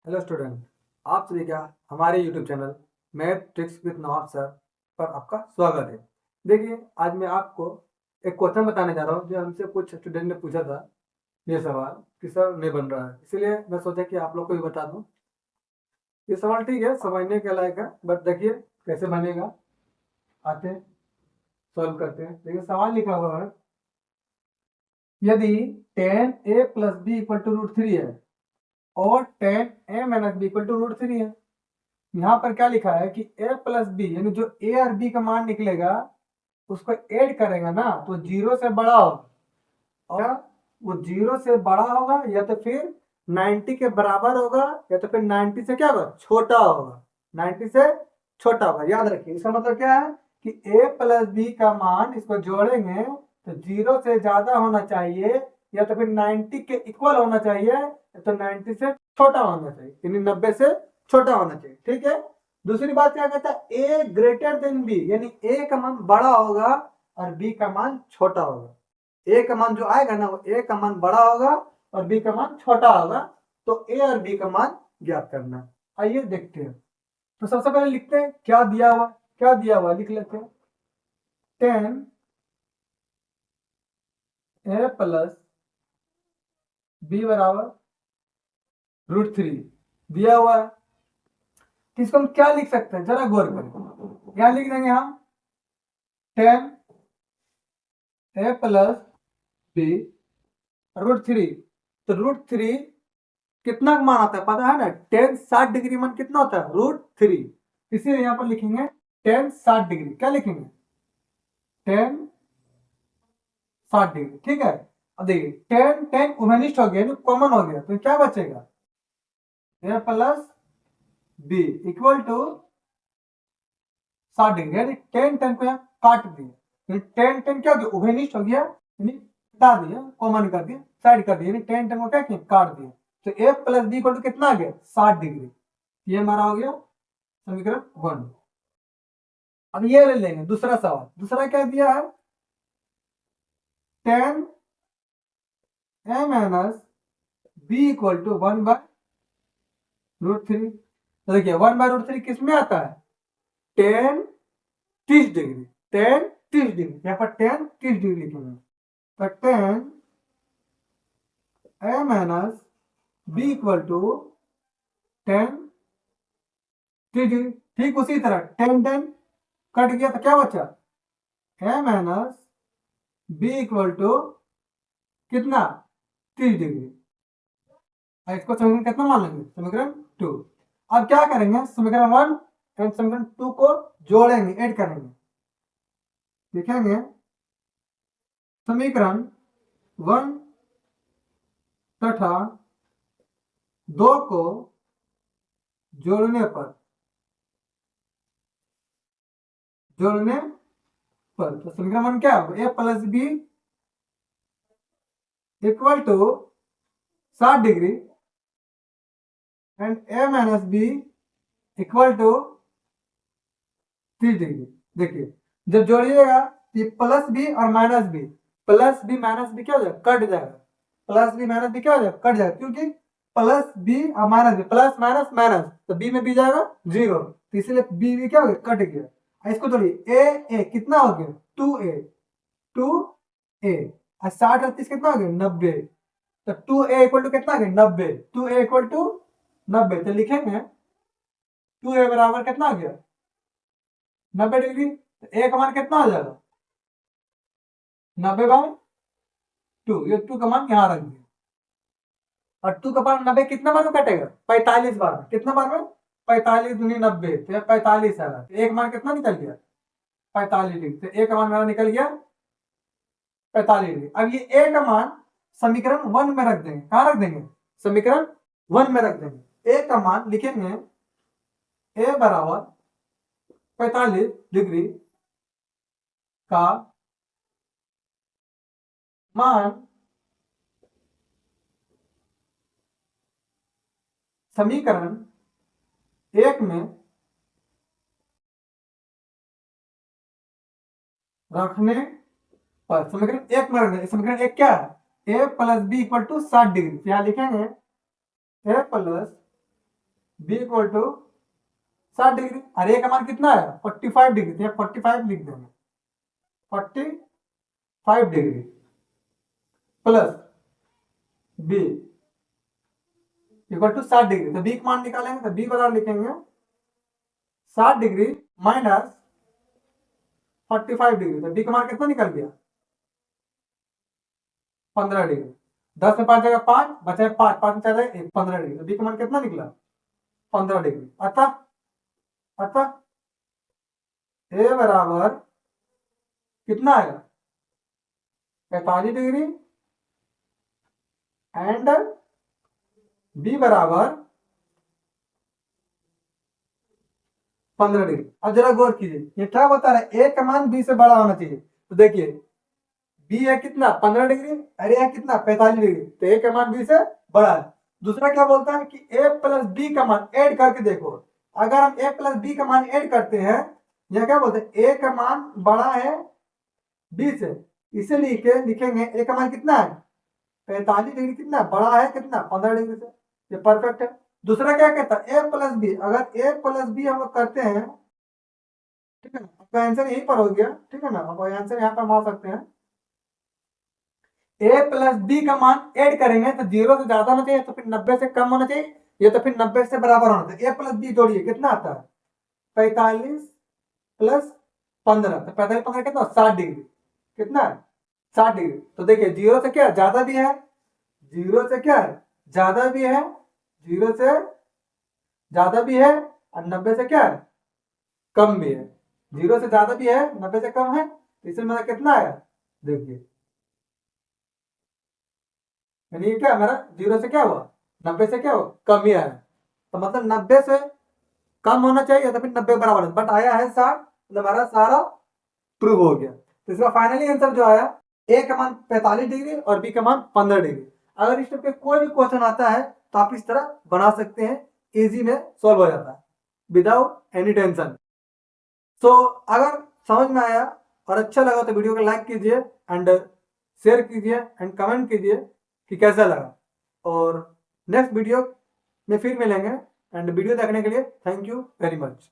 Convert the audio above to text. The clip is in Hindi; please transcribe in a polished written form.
हेलो स्टूडेंट, आप सभी का हमारे YouTube channel math tricks with Nawab sir पर आपका स्वागत है। देखिए, आज मैं आपको एक क्वेश्चन बताने जा रहा हूँ जो हमसे कुछ स्टूडेंट ने पूछा था। ये सवाल कि सर नहीं बन रहा है, इसीलिए मैं सोचा कि आप लोग को भी बता दूँ। ये सवाल ठीक है, समझने के लायक है, बट देखिए कैसे बनेगा। आते हैं, सॉल्व करते हैं। देखिए सवाल लिखा हुआ है, यदि tan A plus B equal to root three है और tan A minus B equal to root three है। यहाँ पर क्या लिखा है कि a प्लस बी यानी जो a और b का मान निकलेगा उसको ऐड करेगा ना तो जीरो से बड़ा होगा, और वो जीरो से बड़ा होगा या तो फिर 90 के बराबर होगा या तो फिर 90 से क्या होगा, छोटा होगा। 90 से छोटा होगा, याद रखिए। इसका मतलब क्या है कि a प्लस बी का मान इसको जोड़ेंगे तो जीरो से ज्यादा होना चाहिए या तो फिर 90 के इक्वल होना चाहिए या तो 90 से छोटा होना चाहिए, यानी 90 से छोटा होना चाहिए। ठीक है। दूसरी बात क्या कहता है, ए ग्रेटर देन बी, यानी ए का मान बड़ा होगा और बी का मान छोटा होगा। ए का मान जो आएगा ना वो ए का मान बड़ा होगा और बी का मान छोटा होगा। तो ए और बी का मान ज्ञात करना है। आइए देखते हैं। तो सबसे पहले लिखते हैं क्या दिया हुआ, क्या दिया हुआ लिख लेते हैं। 10 ए प्लस बी बराबर रूट थ्री दिया हुआ है। इसको हम क्या लिख सकते हैं, जरा गौर करें। क्या लिख देंगे हम, 10 ए प्लस बी रूट थ्री। तो रूट थ्री कितना मान आता है पता है ना, 10 60 डिग्री मान कितना होता है, रूट थ्री। इसीलिए यहाँ पर लिखेंगे 10 60 डिग्री। क्या लिखेंगे, 10 60 डिग्री। ठीक है। अब देखिए 10 10 उभयनिष्ठ हो गया, कॉमन हो गया, तो क्या बचेगा, A plus B equal to 60 degree, यानी 10 10 को यहाँ काट दिया। 10 10 क्या हो गया, उभयनिष्ठ हो गया, यानी हटा दिया, कॉमन कर दिया, साइड कर दिया, यानी 10 10 को क्या किया, काट दिया। तो ए प्लस बी इक्वल टू कितना आ गया, 60 डिग्री। ये हमारा हो गया समीकरण 1। अब ये ले लेंगे दूसरा सवाल। दूसरा क्या दिया है, 10 A minus B equal to 1 by root three. तो देखिए 1 बाय रूट थ्री किस में आता है, 10 30 डिग्री। 10 30 डिग्री, यहाँ पर 10 30 डिग्री लिखेंगे। तो 10 A minus B equal to 10 30 degree. ठीक उसी तरह 10 10 कट गया तो क्या बचा, ए माइनस बी इक्वल टू कितना, 30 डिग्री। इसको समीकरण कितना मान लेंगे, समीकरण 2। अब क्या करेंगे, समीकरण 1 एंड समीकरण 2 को जोड़ेंगे, ऐड करेंगे। लिखेंगे समीकरण 1 तथा 2 को जोड़ने पर तो समीकरण 1 क्या है, A plus B equal to 60 degree and A minus B equal to 30 degree. देखिए जब जोड़िएगा ये प्लस बी और minus B, plus B minus B क्या हो जाएगा, कट जाएगा। प्लस बी माइनस बी क्या हो जाएगा, कट जाएगा, क्योंकि प्लस बी और minus B, plus minus minus, तो बी में बी जाएगा जीरो, तो इसलिए बी भी क्या हो गया, कट गया। इसको जोड़िए, ए ए कितना हो गया, 2a और 60 और 30 कितना हो गया, 90। तो 2a इक्वल टू कितना हो गया, 90। 2a इक्वल टू 90, तो लिखेंगे 2a बराबर कितना हो गया, 90 डिग्री। तो a का मान कितना हो जाएगा, 90 बाय 2। ये 2 का मान यहाँ रख दिया, और 2 का मान 90 कितना बार में कटेगा, 45 बार में। कितना बार में, 45 दूनी 90, तो 45 आएगा। तो एक मान कितना निकल गया, 45 डिग्री। तो a का मान मेरा निकल गया 45 डिग्री। अब ये a का मान समीकरण 1 में रख देंगे। कहाँ रख देंगे, समीकरण 1 में रख देंगे। a का मान लिखेंगे, a बराबर 45 डिग्री का मान समीकरण 1 में रखने पर, समीकरण 1 में रखने, समीकरण 1 क्या है, a plus B equal to 60 degree. यहाँ लिखेंगे a plus B equal to 60 degree. और ए का मान कितना है 45 डिग्री, तो 45 लिख देंगे, 45 degree plus B equal to 60 degree. तो बी का मान निकालेंगे तो बी बराबर लिखेंगे 60 डिग्री माइनस 45 डिग्री। तो बी का मान कितना निकल गया 15 डिग्री। 10 में 5 जगह 5 बचे 5, 5 में 4 जगह 1, 15 डिग्री। तो बी का मान कितना निकला 15 डिग्री। अतः ए बराबर कितना आएगा 45 डिग्री एंड बी बराबर 15 डिग्री। अब जरा गौर कीजिए, ये क्या बता रहा है, ए का मान बी से बड़ा होना चाहिए। तो देखिए बी है कितना 15 डिग्री, अरे है कितना 45 डिग्री, तो ए का मान बी से बड़ा है। दूसरा क्या बोलता है कि ए प्लस बी का मान ऐड करके देखो। अगर हम ए प्लस बी का मान ऐड करते हैं, यह क्या बोलते हैं ए का मान बड़ा है बी से, इसे लिखेंगे ए का मान कितना है 45 डिग्री, कितना बड़ा है कितना 15 डिग्री से, ये परफेक्ट है। दूसरा क्या कहता है ए प्लस बी, अगर ए प्लस बी हम लोग करते हैं, ठीक है ना, आपका आंसर यहीं पर हो गया, ठीक है ना, आप आंसर यहाँ पर मार सकते हैं। ए प्लस बी का मान ऐड करेंगे तो 0 से ज्यादा होना चाहिए, तो फिर 90 से कम होना चाहिए, ये तो फिर 90 से बराबर होना चाहिए। ए प्लस बी जोड़िए कितना आता है 45 प्लस 15, तो 45 15 कितना 60 डिग्री, कितना है 60 डिग्री। तो देखिए 0 से क्या ज्यादा भी है, 0 से क्या है ज्यादा भी है, 0 से ज्यादा भी है और 90 से क्या है कम भी है। 0 से ज्यादा भी है 90 से कम है, इसमें मेरा कितना है देखिए, यानी ये क्या मेरा 0 से क्या हुआ 90 से क्या हुआ कम ही आया। तो मतलब 90 से कम होना चाहिए तो फिर 90 बराबर, बट आया है 60, मतलब हमारा सारा प्रूव हो गया। तो इसका फाइनली आंसर जो आया ए का मान 45 डिग्री और बी का मान 15 डिग्री। अगर इस टाइप के कोई भी क्वेश्चन आता है तो आप इस तरह बना सकते हैं, इजी में सॉल्व हो जाता है विदाउट एनी टेंशन। तो अगर समझ में आया और अच्छा लगा तो वीडियो को लाइक कीजिए एंड शेयर कीजिए एंड कमेंट कीजिए कि कैसा लगा। और नेक्स्ट वीडियो में फिर मिलेंगे, एंड वीडियो देखने के लिए थैंक यू वेरी मच।